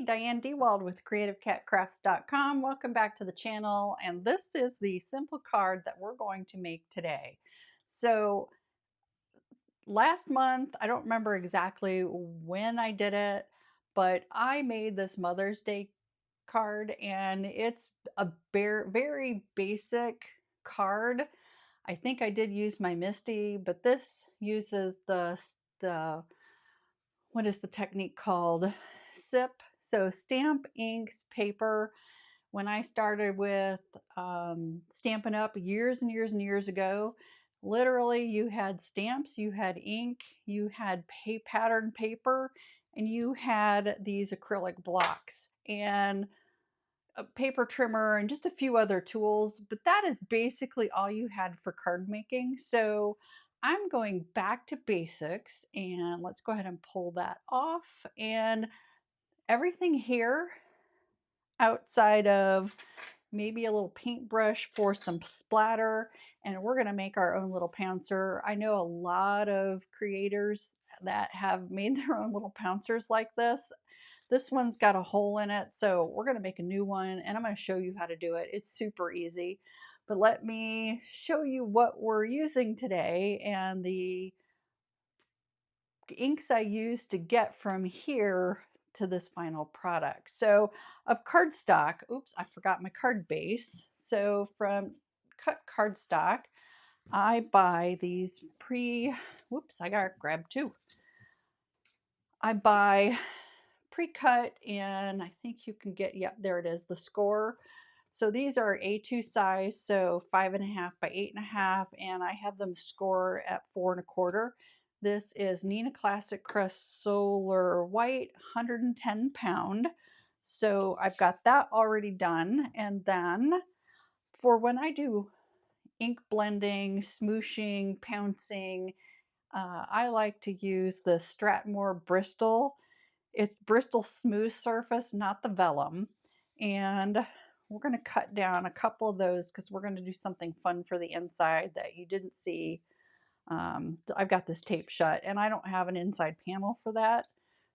Diane DeWald with CreativeCatCrafts.com. Welcome back to the channel, and this is the simple card that we're going to make today. So last month, I don't remember exactly when I did it, but I made this Mother's Day card, and it's a very basic card. I think I did use my Misty, but this uses the what is the technique called? SIP. So stamp, inks, paper. When I started with Stampin' Up! Years and years ago, literally you had stamps, you had ink, you had pattern paper, and you had these acrylic blocks and a paper trimmer and just a few other tools, but that is basically all you had for card making. So I'm going back to basics, and let's go ahead and pull that off. And everything here outside of maybe a little paintbrush for some splatter, and we're going to make our own little pouncer. I know a lot of creators that have made their own little pouncers like this. This one's got a hole in it, so we're going to make a new one, and I'm going to show you how to do it. It's super easy, but let me show you what we're using today and the inks I used to get from here to this final product. So of cardstock, oops, I forgot my card base. So from cut cardstock, I buy these whoops, I gotta grab two. I buy pre-cut, and I think you can get, yeah, there it is, the score. So these are A2 size, so 5.5 by 8.5, and I have them score at 4.25. This is Neenah Classic Crest Solar White, 110 pound. So I've got that already done. And then for when I do ink blending, smooshing, pouncing, I like to use the Strathmore Bristol. It's Bristol Smooth Surface, not the vellum. And we're going to cut down a couple of those because we're going to do something fun for the inside that you didn't see. I've got this tape shut, and I don't have an inside panel for that.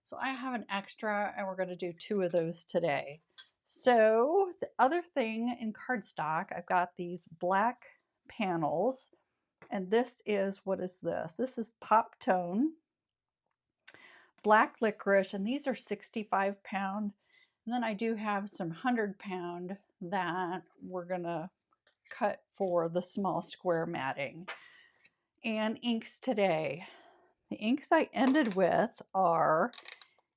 So I have an extra, and we're going to do two of those today. So the other thing in cardstock, I've got these black panels, and this is, what is this? This is Pop Tone Black Licorice, and these are 65 pound. And then I do have some 100 pound that we're gonna cut for the small square matting. And inks today. The inks I ended with are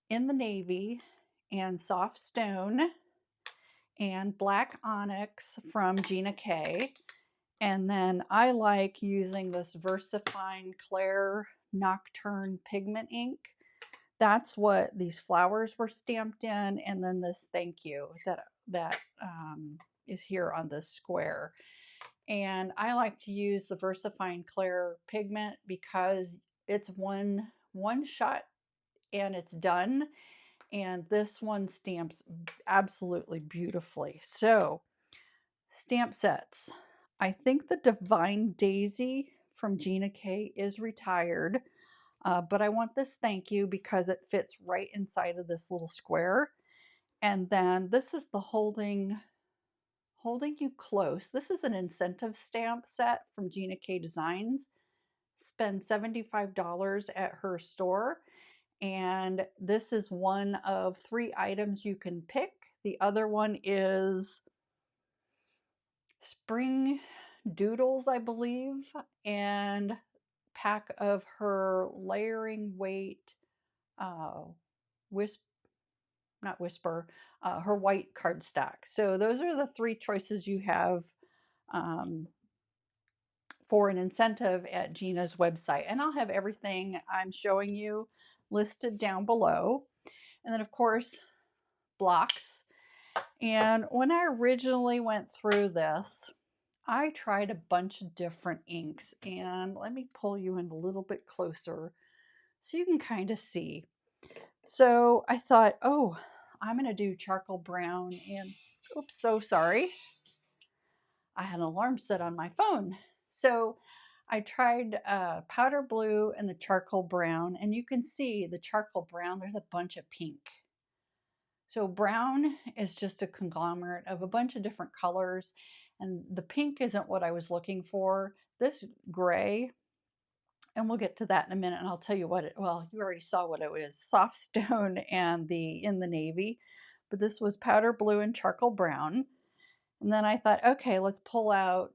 In the Navy and Soft Stone and Black Onyx from Gina K. And then I like using this VersaFine Claire Nocturne Pigment ink. That's what these flowers were stamped in, and then this thank you that is here on this square. And I like to use the VersaFine Claire pigment because it's one shot and it's done. And this one stamps absolutely beautifully. So stamp sets. I think the Divine Daisy from Gina K is retired. But I want this thank you because it fits right inside of this little square. And then this is the holding you close. This is an incentive stamp set from Gina K Designs. Spend $75 at her store. And this is one of 3 items you can pick. The other one is Spring Doodles, I believe, and pack of her layering weight her white cardstock. So those are the 3 choices you have for an incentive at Gina's website. And I'll have everything I'm showing you listed down below. And then of course, blocks. And when I originally went through this, I tried a bunch of different inks, and let me pull you in a little bit closer so you can kind of see. So I thought, oh, I'm going to do charcoal brown and, oops, so sorry. I had an alarm set on my phone. So I tried powder blue and the charcoal brown, and you can see the charcoal brown, there's a bunch of pink. So brown is just a conglomerate of a bunch of different colors, and the pink isn't what I was looking for. This gray, and we'll get to that in a minute, and I'll tell you what it, well, you already saw what it was, soft stone and in the navy, but this was powder blue and charcoal brown. And then I thought, okay, let's pull out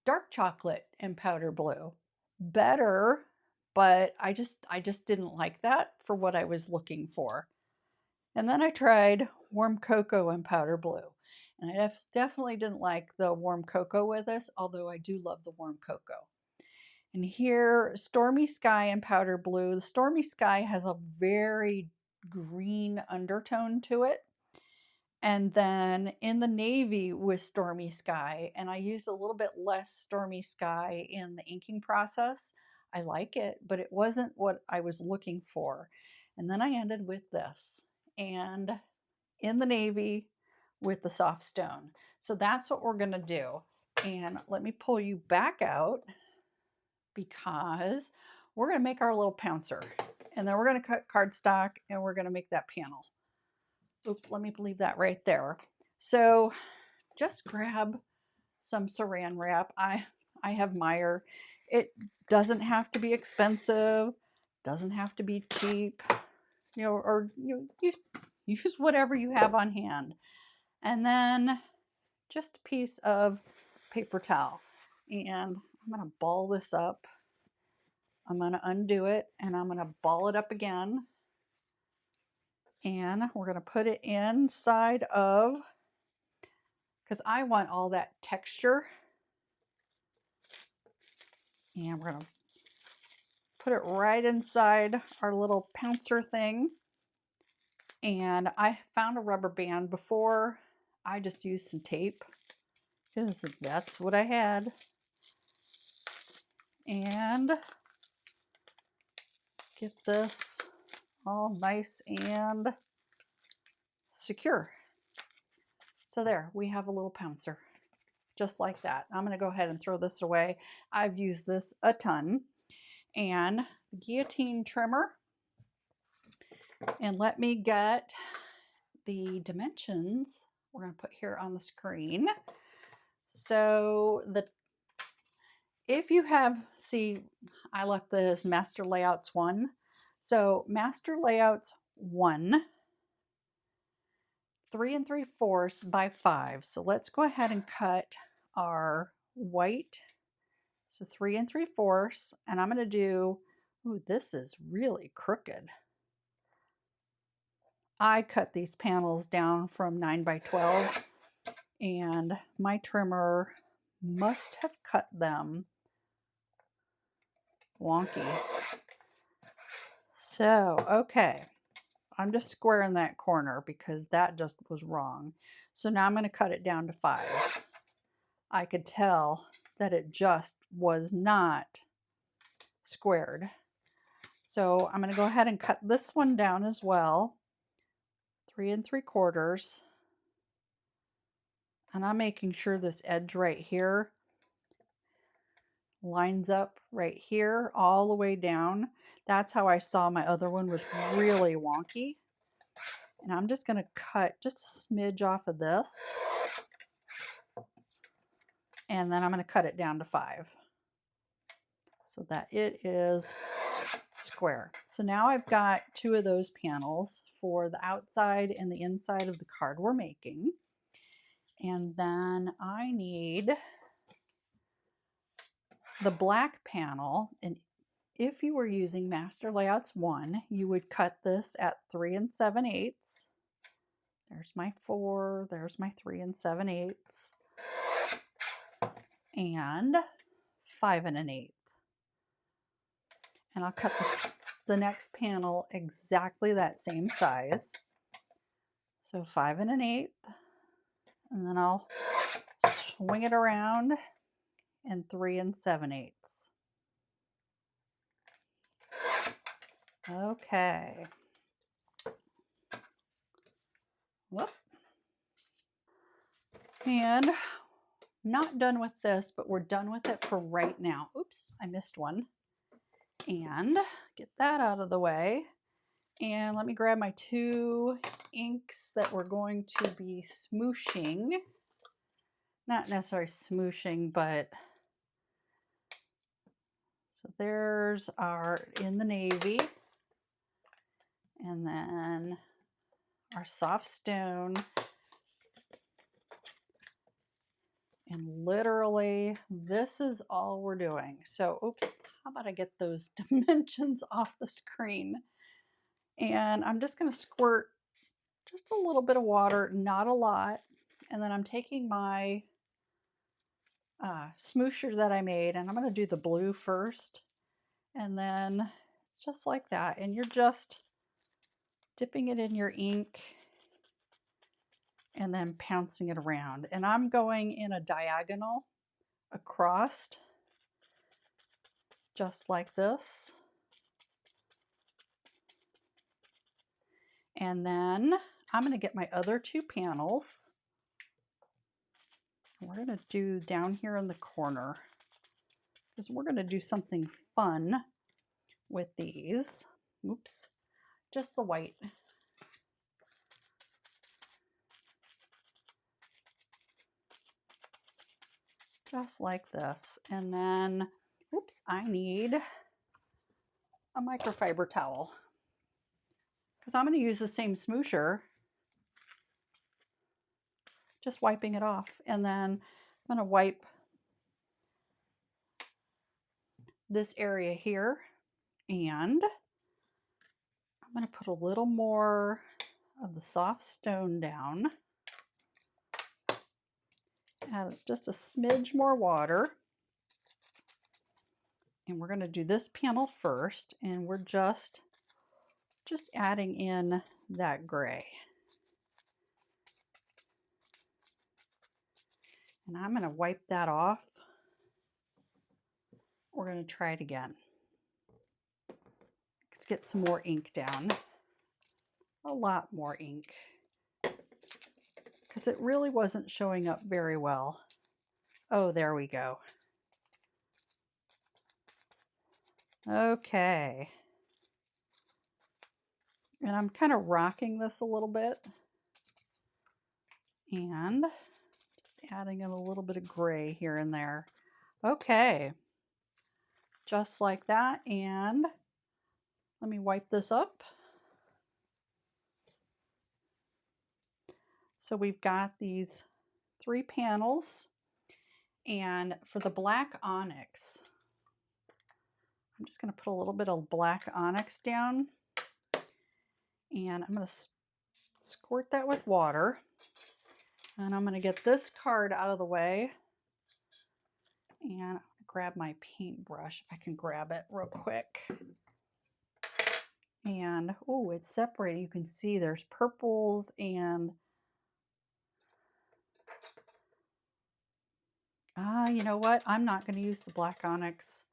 dark chocolate and powder blue. Better, but I just didn't like that for what I was looking for. And then I tried warm cocoa and powder blue. And I definitely didn't like the warm cocoa with this, although I do love the warm cocoa. And here, Stormy Sky and powder blue. The Stormy Sky has a very green undertone to it. And then in the navy with Stormy Sky, and I used a little bit less Stormy Sky in the inking process. I like it, but it wasn't what I was looking for. And then I ended with this, and in the navy with the soft stone. So that's what we're going to do. And let me pull you back out, because we're going to make our little pouncer, and then we're going to cut cardstock, and we're going to make that panel. Oops, let me leave that right there. So just grab some saran wrap. I have Meyer. It doesn't have to be expensive, doesn't have to be cheap, or you use whatever you have on hand. And then just a piece of paper towel. And I'm going to ball this up. I'm going to undo it, and I'm going to ball it up again. And we're going to put it inside of, because I want all that texture. And we're going to put it right inside our little pouncer thing. And I found a rubber band before. I just used some tape because that's what I had. And get this all nice and secure. So there, we have a little pouncer, just like that. I'm going to go ahead and throw this away. I've used this a ton. And the guillotine trimmer. And let me get the dimensions we're going to put here on the screen. So if you have, see, I left this Master Layouts 1. So Master Layouts 1, 3 3/4 by 5. So let's go ahead and cut our white. So 3 3/4, and I'm going to do, ooh, this is really crooked. I cut these panels down from 9 by 12, and my trimmer must have cut them wonky. So, okay, I'm just squaring that corner because that just was wrong. So now I'm going to cut it down to 5. I could tell that it just was not squared. So I'm going to go ahead and cut this one down as well, 3 3/4. And I'm making sure this edge right here lines up right here all the way down. That's how I saw my other one was really wonky. And I'm just going to cut just a smidge off of this. And then I'm going to cut it down to 5 so that it is square. So now I've got 2 of those panels for the outside and the inside of the card we're making. And then I need the black panel. And if you were using Master Layouts 1, you would cut this at 3 7/8. There's my 4, there's my 3 7/8, and 5 1/8. And I'll cut the next panel exactly that same size. So 5 1/8, and then I'll swing it around and 3 7/8. Okay. Whoop. And not done with this, but we're done with it for right now. Oops, I missed one. And get that out of the way. And let me grab my 2 inks that we're going to be smooshing. Not necessarily smooshing, but so there's our in the navy. And then our soft stone. And literally, this is all we're doing. So, oops, how about I get those dimensions off the screen? And I'm just going to squirt just a little bit of water, not a lot. And then I'm taking my smoosher that I made, and I'm going to do the blue first. And then just like that. And you're just dipping it in your ink and then pouncing it around. And I'm going in a diagonal across, just like this. And then I'm going to get my other two panels. We're going to do down here in the corner because we're going to do something fun with these. Oops, just the white. Just like this. And then, oops, I need a microfiber towel because I'm going to use the same smoosher, just wiping it off. And then I'm going to wipe this area here, and I'm going to put a little more of the soft stone down. Add just a smidge more water. And we're going to do this panel first, and we're just adding in that gray. And I'm going to wipe that off. We're going to try it again. Let's get some more ink down. A lot more ink. Because it really wasn't showing up very well. Oh, there we go. Okay. And I'm kind of rocking this a little bit. And just adding in a little bit of gray here and there. Okay. Just like that. And let me wipe this up. So we've got these 3 panels. And for the black onyx, I'm just going to put a little bit of black onyx down. And I'm going to squirt that with water. And I'm going to get this card out of the way. And I'm going to grab my paintbrush, if I can grab it real quick. And, oh, it's separated. You can see there's purples and, you know what? I'm not going to use the black onyx.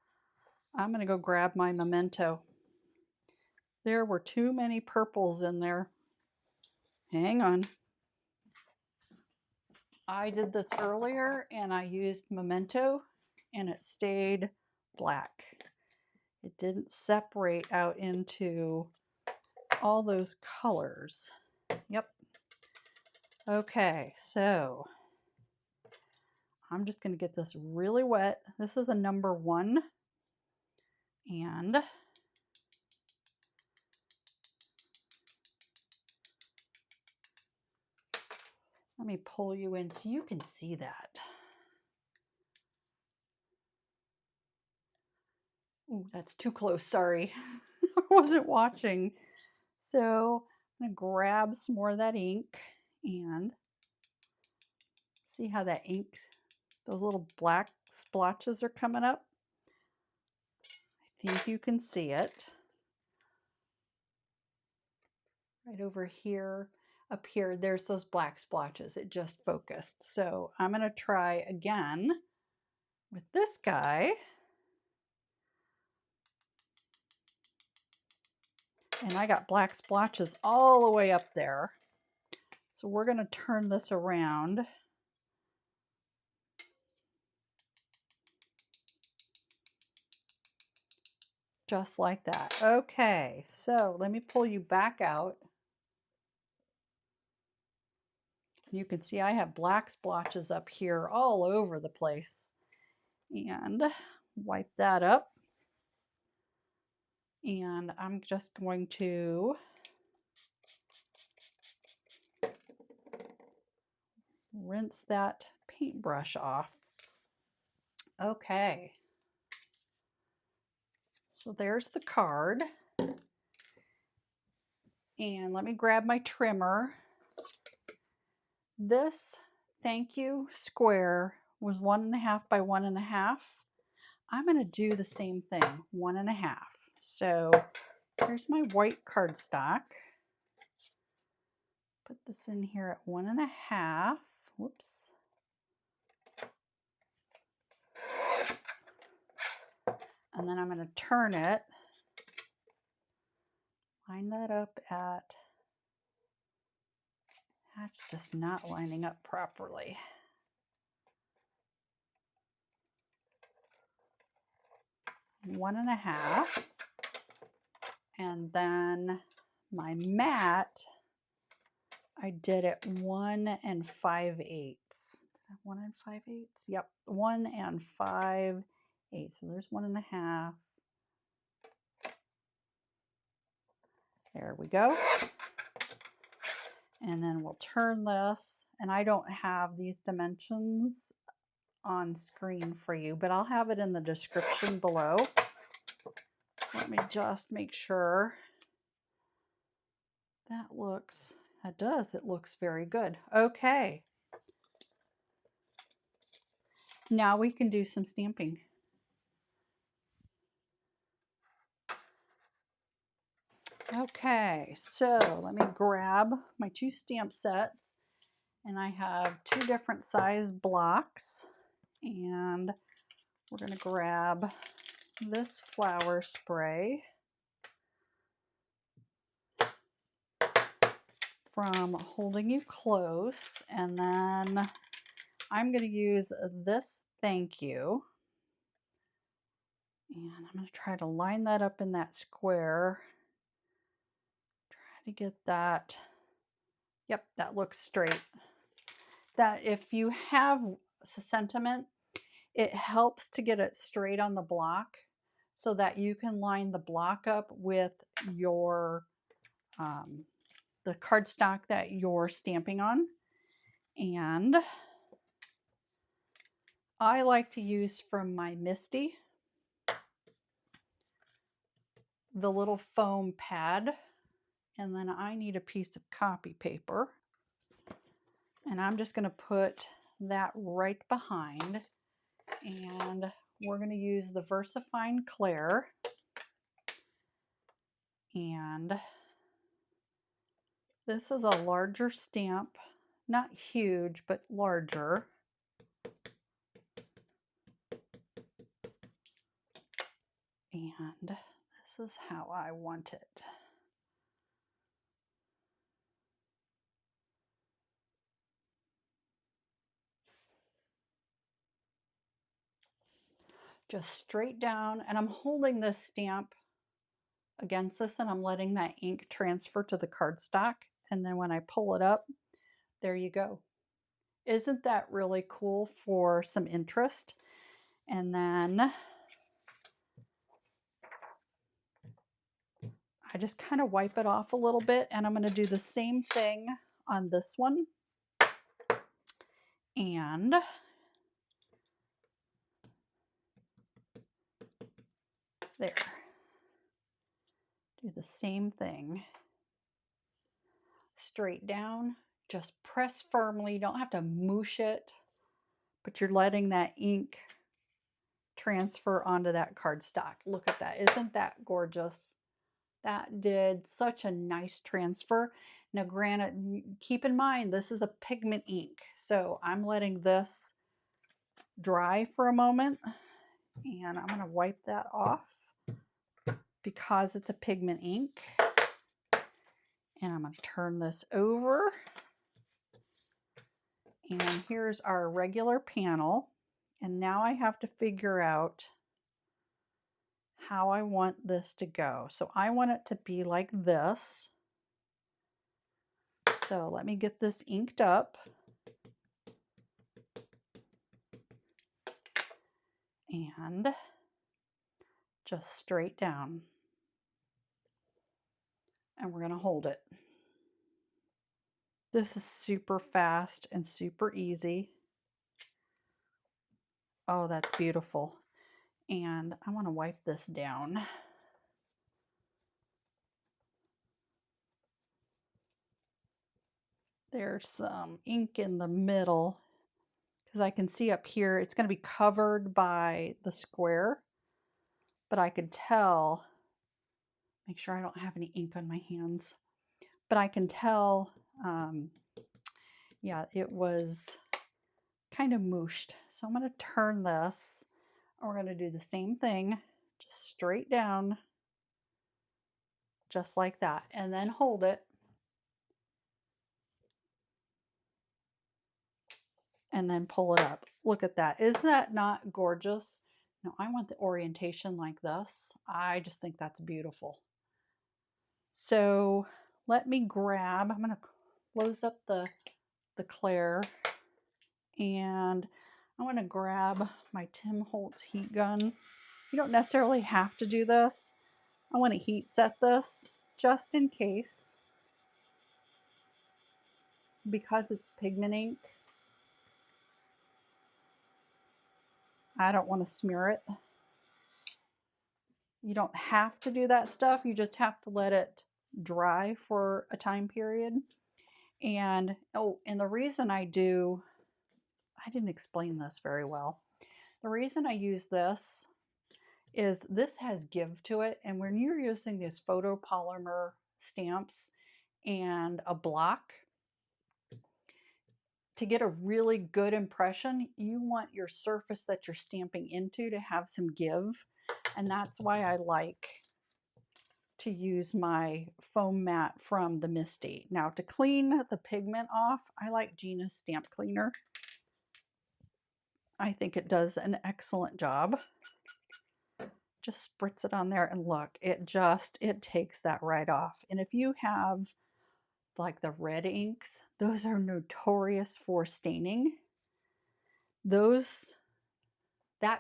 I'm going to go grab my memento. There were too many purples in there. Hang on. I did this earlier and I used memento and it stayed black. It didn't separate out into all those colors. Yep. Okay, so I'm just going to get this really wet. This is a number 1. And let me pull you in so you can see that. Ooh, that's too close, sorry. I wasn't watching. So I'm going to grab some more of that ink and see how that ink, those little black splotches are coming up. I think you can see it. Right over here, up here, there's those black splotches. It just focused. So I'm going to try again with this guy. And I got black splotches all the way up there. So we're going to turn this around. Just like that. Okay, so let me pull you back out. You can see I have black splotches up here all over the place. And wipe that up. And I'm just going to rinse that paintbrush off. Okay. So there's the card. And let me grab my trimmer. This thank you square was 1.5 by 1.5. I'm going to do the same thing, 1.5. So here's my white cardstock. Put this in here at 1.5. Whoops. And then I'm going to turn it. Line that up at, that's just not lining up properly. One and a half. And then my mat, I did it 1 5/8. 1 5/8? Yep, 1 5/8. So there's 1.5. There we go. And then we'll turn this, and I don't have these dimensions on screen for you, but I'll have it in the description below. Let me just make sure that looks, it does, it looks very good. Okay. Now we can do some stamping. Okay, so let me grab my 2 stamp sets, and I have 2 different size blocks, and we're going to grab this flower spray from Holding You Close, and then I'm going to use this thank you, and I'm going to try to line that up in that square. Try to get that. Yep, that looks straight. That if you have sentiment, it helps to get it straight on the block so that you can line the block up with your the cardstock that you're stamping on. And I like to use from my Misty the little foam pad, and then I need a piece of copy paper, and I'm just going to put that right behind, and we're going to use the VersaFine Clair, and this is a larger stamp, not huge but larger. And this is how I want it. Just straight down, and I'm holding this stamp against this, and I'm letting that ink transfer to the cardstock, and then when I pull it up, there you go. Isn't that really cool for some interest? And then I just kind of wipe it off a little bit, and I'm going to do the same thing on this one. And there. Do the same thing. Straight down, just press firmly. You don't have to moosh it, but you're letting that ink transfer onto that cardstock. Look at that. Isn't that gorgeous? That did such a nice transfer. Now granted, keep in mind this is a pigment ink, so I'm letting this dry for a moment, and I'm going to wipe that off because it's a pigment ink. And I'm going to turn this over, and here's our regular panel. And now I have to figure out how I want this to go. So I want it to be like this. So let me get this inked up. and just straight down. And we're going to hold it. This is super fast and super easy. Oh, that's beautiful. And I want to wipe this down. There's some ink in the middle because I can see up here it's going to be covered by the square, but I could tell, make sure I don't have any ink on my hands, but I can tell, yeah, it was kind of mooshed. So I'm going to turn this, and we're going to do the same thing, just straight down, just like that, and then hold it. And then pull it up. Look at that. Is that not gorgeous? No, I want the orientation like this. I just think that's beautiful. So let me grab, I'm going to close up the Claire, and I want to grab my Tim Holtz heat gun. You don't necessarily have to do this. I want to heat set this just in case, because it's pigment ink. I don't want to smear it. You don't have to do that stuff. You just have to let it dry for a time period. And oh, and the reason I didn't explain this very well. The reason I use this is this has give to it. And when you're using these photopolymer stamps and a block, to get a really good impression, you want your surface that you're stamping into to have some give. And that's why I like to use my foam mat from the Misty. Now to clean the pigment off, I like Gina's stamp cleaner. I think it does an excellent job. Just spritz it on there and look, it takes that right off. And if you have like the red inks, those are notorious for staining. That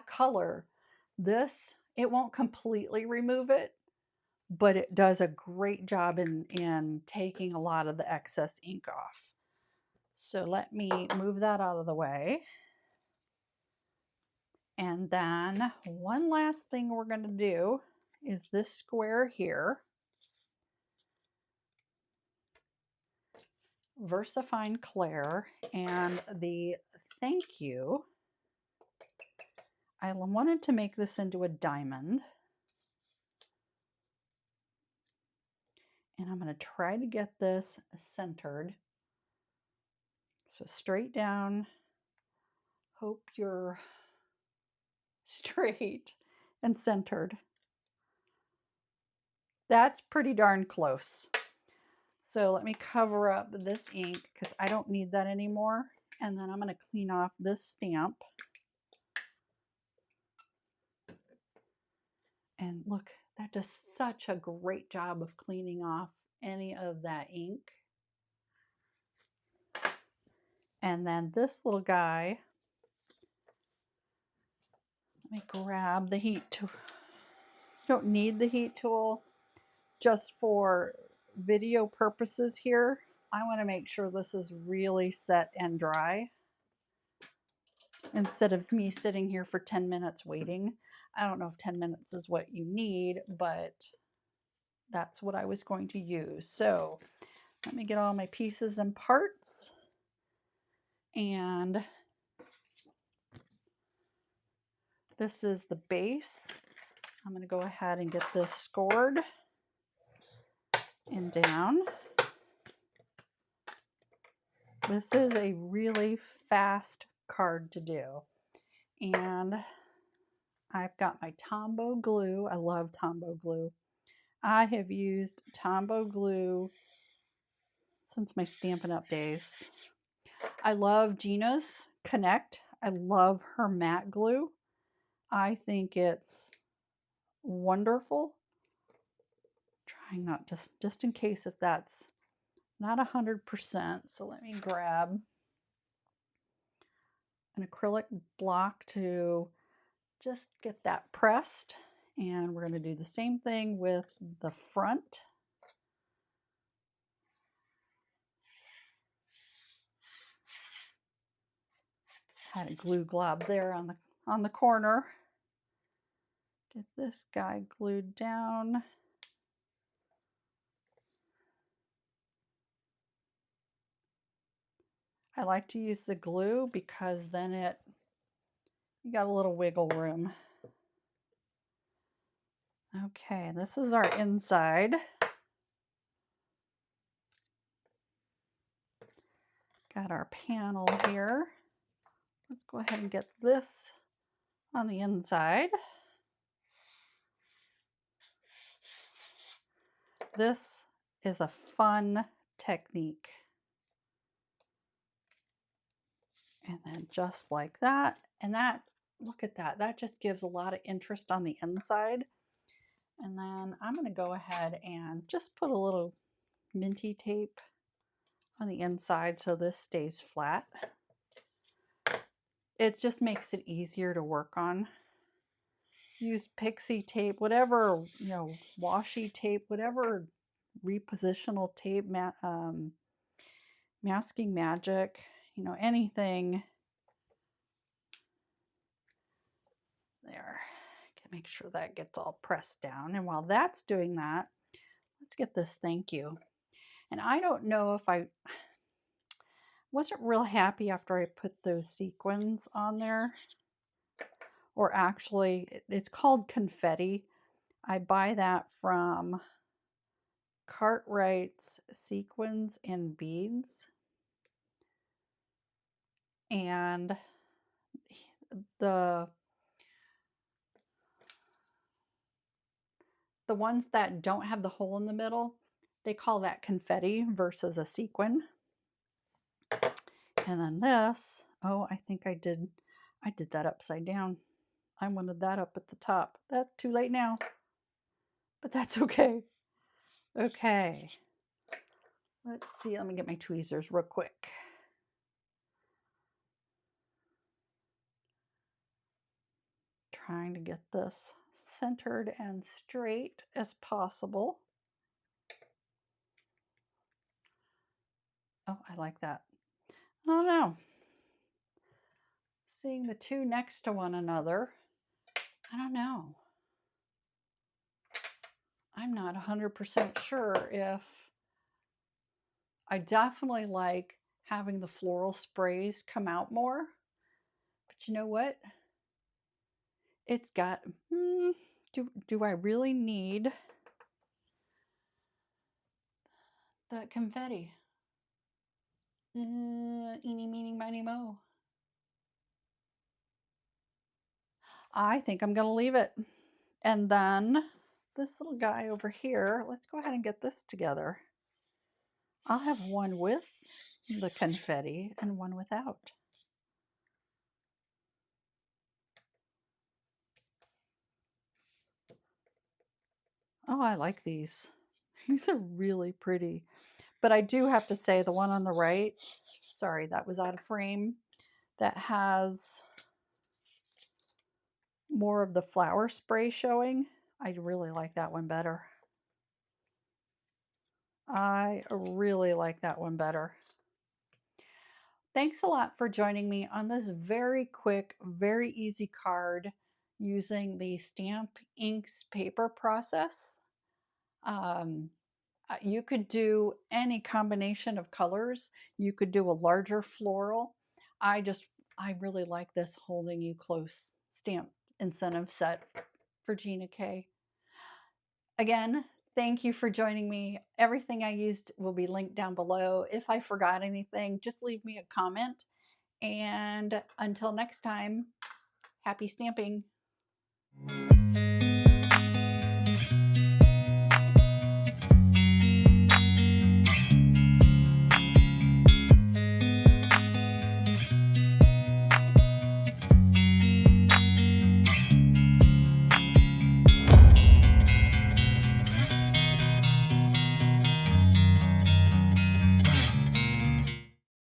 color, it won't completely remove it, but it does a great job in taking a lot of the excess ink off. So let me move that out of the way. And then one last thing we're going to do is this square here. VersaFine Claire, and the thank you. I wanted to make this into a diamond. And I'm going to try to get this centered. So straight down. Hope you're straight and centered. That's pretty darn close. So let me cover up this ink because I don't need that anymore. And then I'm going to clean off this stamp. And look, that does such a great job of cleaning off any of that ink. And then this little guy, let me grab the heat tool. You don't need the heat tool, just for video purposes here. I want to make sure this is really set and dry instead of me sitting here for 10 minutes waiting. I don't know if 10 minutes is what you need, but that's what I was going to use. So let me get all my pieces and parts. And this is the base. I'm going to go ahead and get this scored and down. This is a really fast card to do. And I've got my Tombow glue. I love Tombow glue. I have used Tombow glue since my Stampin' Up! Days. I love Gina's Connect. I love her matte glue. I think it's wonderful. Trying not to, just in case if that's not 100%. So let me grab an acrylic block to just get that pressed. And we're going to do the same thing with the front. Had a glue glob there on the corner. Get this guy glued down. I like to use the glue because then you got a little wiggle room. Okay, this is our inside. Got our panel here. Let's go ahead and get this on the inside. This is a fun technique. And then just like that, and that, look at that, that just gives a lot of interest on the inside. And then I'm going to go ahead and just put a little minty tape on the inside so this stays flat. It just makes it easier to work on. Use pixie tape, whatever, you know, washi tape, whatever repositional tape, masking magic, you know, anything. There, make sure that gets all pressed down. And while that's doing that, let's get this thank you. And I don't know if I wasn't real happy after I put those sequins on there, or actually it's called confetti. I buy that from Cartwright's Sequins and Beads, and the ones that don't have the hole in the middle, they call that confetti versus a sequin. And then this, oh, I think I did that upside down. I wanted that up at the top. That's too late now, but that's okay. Okay, let's see, let me get my tweezers real quick. Trying to get this centered and straight as possible. Oh, I like that. I don't know. Seeing the two next to one another, I don't know. I'm not 100% sure if I definitely like having the floral sprays come out more. But you know what? It's got, do I really need that confetti? Eeny, meeny, miny, mo. I think I'm going to leave it. And then this little guy over here, let's go ahead and get this together. I'll have one with the confetti and one without. Oh, I like these. These are really pretty. But I do have to say the one on the right, sorry, that was out of frame, that has more of the flower spray showing. I really like that one better. I really like that one better. Thanks a lot for joining me on this very quick, very easy card using the Stamp Inks paper process. You could do any combination of colors. You could do a larger floral. I really like this Holding You Close stamp incentive set for Gina K. Again, thank you for joining me. Everything I used will be linked down below. If I forgot anything, just leave me a comment. And until next time, happy stamping.